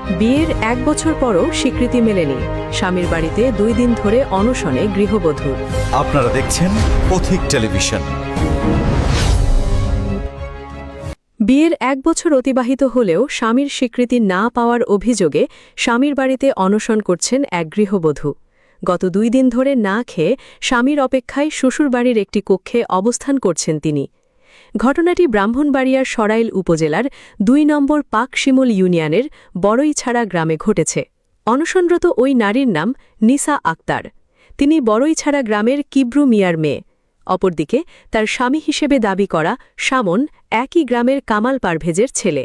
বিয়ের 1 বছর পরও স্বীকৃতি মেলেনি। স্বামীর বাড়িতে 2 দিন ধরে অনশনে গৃহবধূ। আপনারা দেখছেন পথিক টেলিভিশন। বিয়ের 1 বছর অতিবাহিত হলেও স্বামীর স্বীকৃতি না পাওয়ার অভিযোগে স্বামীর বাড়িতে অনশন করছেন এক গৃহবধূ। গত 2 দিন ধরে না খেয়ে স্বামীর অপেক্ষায় শ্বশুরবাড়ির একটি কক্ষে অবস্থান করছেন তিনি। ঘটনাটি ব্রাহ্মণবাড়িয়ার সরাইল উপজেলার 2 নম্বর পাকশিমুল ইউনিয়নের বড়ইছাড়া গ্রামে ঘটেছে। অনশনরত ওই নারীর নাম নিসা আক্তার। তিনি বড়ইছাড়া গ্রামের কিব্রু মিয়ার মেয়ে। অপরদিকে তার স্বামী হিসেবে দাবি করা শামন একই গ্রামের কামাল পারভেজের ছেলে।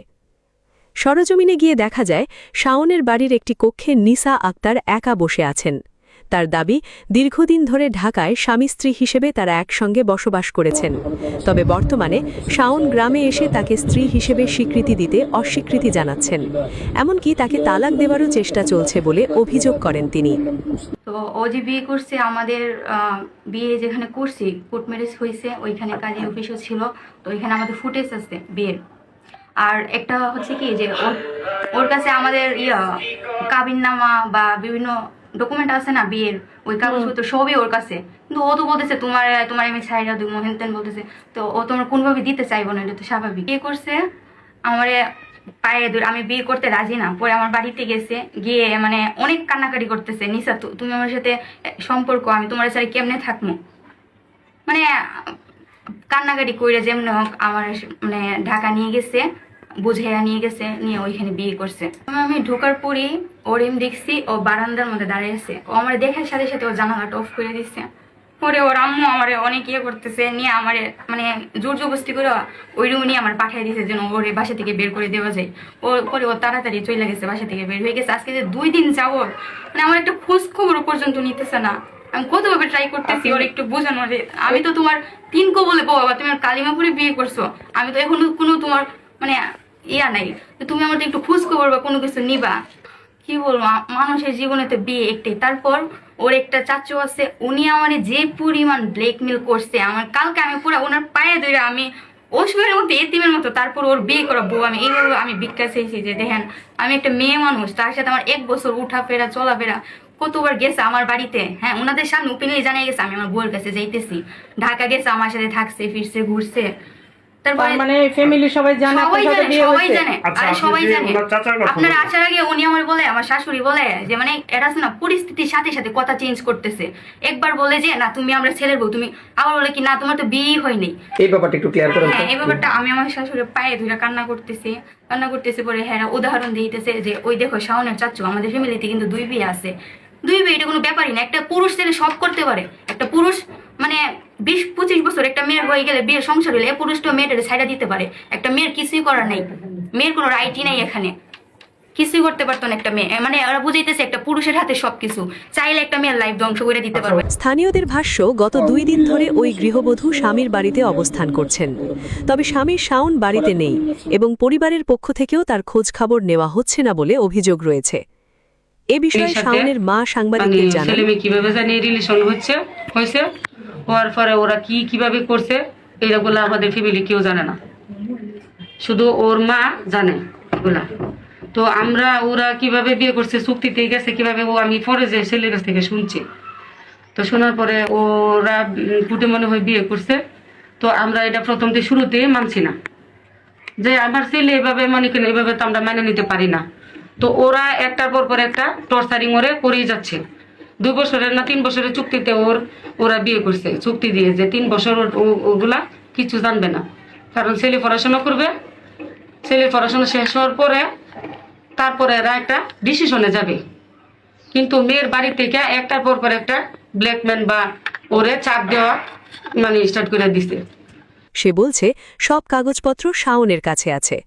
সরজমিনে গিয়ে দেখা যায় শাওনের বাড়ির একটি কক্ষে নিসা আক্তার একা বসে আছেন। তার দাবি, দীর্ঘদিন ধরে ঢাকায় স্বামী স্ত্রী হিসেবে তারা একসঙ্গে বসবাস করেছেন। তবে বর্তমানে শাওন গ্রামে এসে তাকে স্ত্রী হিসেবে স্বীকৃতি দিতে অস্বীকৃতি জানাচ্ছেন। এমনকি তাকে তালাক দেওয়ারও চেষ্টা চলছে বলে অভিযোগ করেন তিনি। তো ও যে বিয়ে করছে, আমাদের বিয়ে যেখানে করছি কোর্ট ম্যারেজ হয়েছে, ওইখানে কাজী অফিসও ছিল। তো ওইখানে আমাদের ফুটেজ আছে বিয়ের। আর একটা হচ্ছে কি যে ওর কাছে আমাদের কাবিননামা বা বিভিন্ন ডকুমেন্ট আছে না বিয়ের, ওই কাগজপত্র সবই ওর কাছে। কিন্তু ও তো বলতেছে তোমার আমি ছাইরা দিব হেনতেন বলতেছে। তো ও তোমার কোনোভাবে দিতে চাইবো না, এটা তো স্বাভাবিক। বিয়ে করছে আমারে পায়ে ধরে, আমি বিয়ে করতে রাজি না। পরে আমার বাড়িতে গেছে, গিয়ে মানে অনেক কান্নাকাটি করতেছে, নিসা তুমি আমার সাথে সম্পর্ক, আমি তোমার সাথে কেমনে থাকবো, মানে কান্নাকাটি কইরা যেমন হোক আমার মানে ঢাকা নিয়ে গেছে, বুঝাইয়া নিয়ে গেছে, নিয়ে ওইখানে বিয়ে করছে। আমি ঢোকার পরই ওর দেখছি ও বারান্দার মধ্যে দাঁড়িয়ে আছে। ও আমার দেখার সাথে সাথে ও জানালাটা অফ করে দিচ্ছে। পরে ওর আম্মু আমার অনেক করতেছে, নিয়ে আমার মানে জোর জবস্তি করে ওই রুমে নিয়ে আমার পাঠিয়ে দিয়েছে যেন ওর বাসা থেকে বের করে দেওয়া যায়। পরে ও তাড়াতাড়ি চলে গেছে, বাসা থেকে বের হয়ে গেছে। আজকে যে 2 দিন যাবো, মানে আমার একটা খোঁজ খবর পর্যন্ত নিতেছে না। আমি কতভাবে ট্রাই করতেছি ওর একটু বোঝানোর, আমি তো তোমার 3 কবলে বাবা, তুমি আর কালিমাপুরে বিয়ে করছো, আমি তো এখনো কোনো তোমার মানে নাই, তুমি আমাদের একটু খোঁজ খবর বা কোনো কিছু নিবা। কি বলবো, মানুষের জীবনে তো বিয়ে একটাই। তারপর ওর একটা চাচু আছে, উনি আমার যে পরিমাণ ব্ল্যাকমেল করছে, আমার কালকে আমি পুরো ওনার পায়ে ধরে আমি অসুখের মতো এতিমের মতো, তারপর ওর বিয়ে করা বউ আমি এইভাবে আমি ভিক্ষা চাইছি যে দেখেন আমি একটা মেয়ে মানুষ, তার সাথে আমার 1 বছর উঠাফেরা চলাফেরা কতবার গেছে আমার বাড়িতে। হ্যাঁ, ওনাদের সামনে ওপেনলি জানিয়ে গেছে আমি আমার বউয়ের কাছে যাইতেছি, ঢাকা গেছে, আমার সাথে থাকছে, ফিরছে, ঘুরছে। মানে ফ্যামিলি সবাই জানে, সবাই জানে। আপনারা আসার আগে উনি আমার বলে, আমার শাশুড়ি বলে যে মানে এটা আছে না, পরিস্থিতির সাথে সাথে কথা চেঞ্জ করতেছে। একবার বলে যে না তুমি আমরা ছেলের বউ, তুমি আবার বলে কি না তোমার তো বিয়ে হয়নি। এই ব্যাপারটা একটু ক্লিয়ার করুন। হ্যাঁ, এই ব্যাপারটা আমি আমার শাশুড়ির পায়ে ধরে কান্না করতেছি। পরে হ্যাঁ উদাহরণ দিতেছে যে ওই দেখো শাওনের চাচু, আমাদের ফ্যামিলিতে কিন্তু 2 বিয়ে আছে। 2 বিয়ে এটা কোনো ব্যাপারই না, একটা পুরুষ ছেলে সব করতে পারে। একটা পুরুষ মানে 20-25 বছর একটা মেয়ের হয়ে গেলে, বিয়ের সংসার হলে, পুরুষটা মেয়েটাকে ছাইড়া দিতে পারে। একটা মেয়ের কিছুই করার নেই, মেয়ের কোনো রাইটই নাই, এখানে কিছুই করতে পারতো না একটা মেয়ে। মানে ওরা বুঝাইতেছে একটা পুরুষের হাতে সবকিছু, চাইলে একটা মেয়ের লাইফ ধ্বংস করে দিতে পারবে। স্থানীয়দের ভাষ্য, গত 2 দিন ধরে ওই গৃহবধূ স্বামীর বাড়িতে অবস্থান করছেন। তবে স্বামী শাওন বাড়িতে নেই এবং পরিবারের পক্ষ থেকেও তার খোঁজ খবর নেওয়া হচ্ছে না বলে অভিযোগ রয়েছে। এ বিষয়ে শাওনের মা সাংবাদিকদের জানান, ছেলে মেয়ে কিভাবে জানি রিলেশন হয়েছে হওয়ার পরে ওরা কিভাবে করছে এইগুলো আমাদের ফ্যামিলি কেউ জানে না, শুধু ওর মা জানে এগুলা। তো ওরা কিভাবে বিয়ে করছে, চুক্তিতে গেছে কিভাবে, ও আমি পরে যে ছেলের কাছ থেকে শুনছি। তো শোনার পরে ওরা কুটে মনে হয় বিয়ে করছে। তো আমরা এটা প্রথম থেকে শুরুতে মানছি না যে আমার ছেলে এভাবে মানে কেন, এভাবে তো আমরা মেনে নিতে পারি না। তো ওরা একটার পর একটা টর্চারিং ওরে করেই যাচ্ছে। 2 বছরের না 3 বছরের চুক্তিতে ওরা বিয়ে করছে, চুক্তি দিয়ে যে 3 বছর ওগুলা কিছু জানবে না, কারণ ছেলে পড়াশোনা করবে। ছেলে পড়াশোনা শেষ হওয়ার পরে তারপরে এরা একটা ডিসিশনে যাবে। কিন্তু মেয়ের বাড়ি থেকে একটার পর একটা ব্ল্যাকমেল বা ওরে চাপ দেওয়া মানে স্টার্ট করে দিছে। সে বলছে সব কাগজপত্র শাওনের কাছে আছে।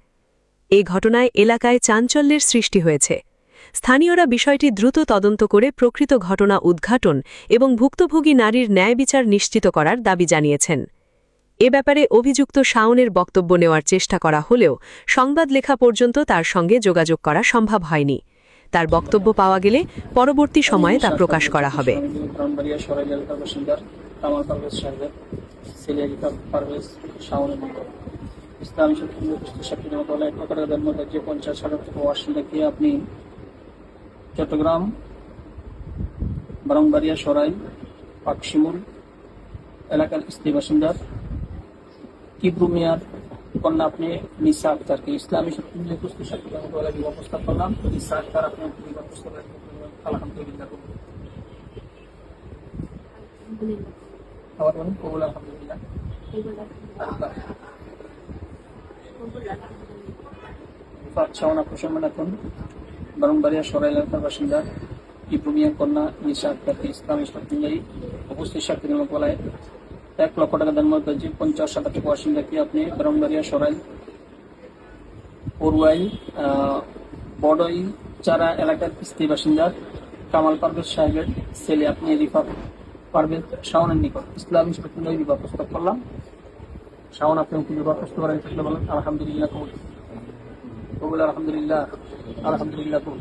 এই ঘটনায় এলাকায় চাঞ্চল্যের সৃষ্টি হয়েছে। স্থানীয়রা বিষয়টি দ্রুত তদন্ত করে প্রকৃত ঘটনা উদ্ঘাটন এবং ভুক্তভোগী নারীর ন্যায় বিচার নিশ্চিত করার দাবি জানিয়েছেন। এ ব্যাপারে অভিযুক্ত শাওনের বক্তব্য নেওয়ার চেষ্টা করা হলেও সংবাদ লেখা পর্যন্ত তার সঙ্গে যোগাযোগ করা সম্ভব হয়নি। তার বক্তব্য পাওয়া গেলে পরবর্তী সময়ে তা প্রকাশ করা হবে। ইসলামী শক্তি মধ্যে যে 50 হাজার থেকে ওয়াশিংটন গিয়ে আপনি চট্টগ্রাম ব্রাহ্মণবাড়িয়া সরাই পাকশিমুল এলাকার স্থায়ী বাসিন্দার কিবরু মিয়ার কন্যা আপনি নিসা আক্তারকে ইসলামী শক্তিমূল্যে কুস্তি সাক্ষীর বিবাহ প্রস্তাব করলাম। নিসা আক্তার আপনি বিবাহ প্রস্তাব আলহামদুলিল্লাহ আবার বলুন কবুল আলহামদুলিল্লাহ। শাওন আপনি সম্মান এখন ব্রাহ্মণবাড়িয়া সরাই এলাকার বাসিন্দা কিবরু মিয়ার কন্যা নিসা আক্তারকে ইসলামী শক্তিমূল্যে উপস্থিত সাক্ষীর বলায় 1 লক্ষ টাকা দান মত 50 টাকা বাসিন্দাকে আপনি ব্রাহ্মণবাড়িয়া সরাই পড়ুয়াই বড়ই চারা এলাকার স্থায়ী বাসিন্দা কামাল পারভেজ সাহেবের ছেলে আপনি রিফাত পারভেজ শাওনের নিকট ইসলামী শক্তিমূল্যে বিবাহ প্রস্তাব করলাম। শাওন আপনি বিবাহ প্রস্তাব করেন বলেন আলহামদুলিল্লাহ কবুল আলহামদুলিল্লাহ আলহামদুলিল্লাহ কবুল।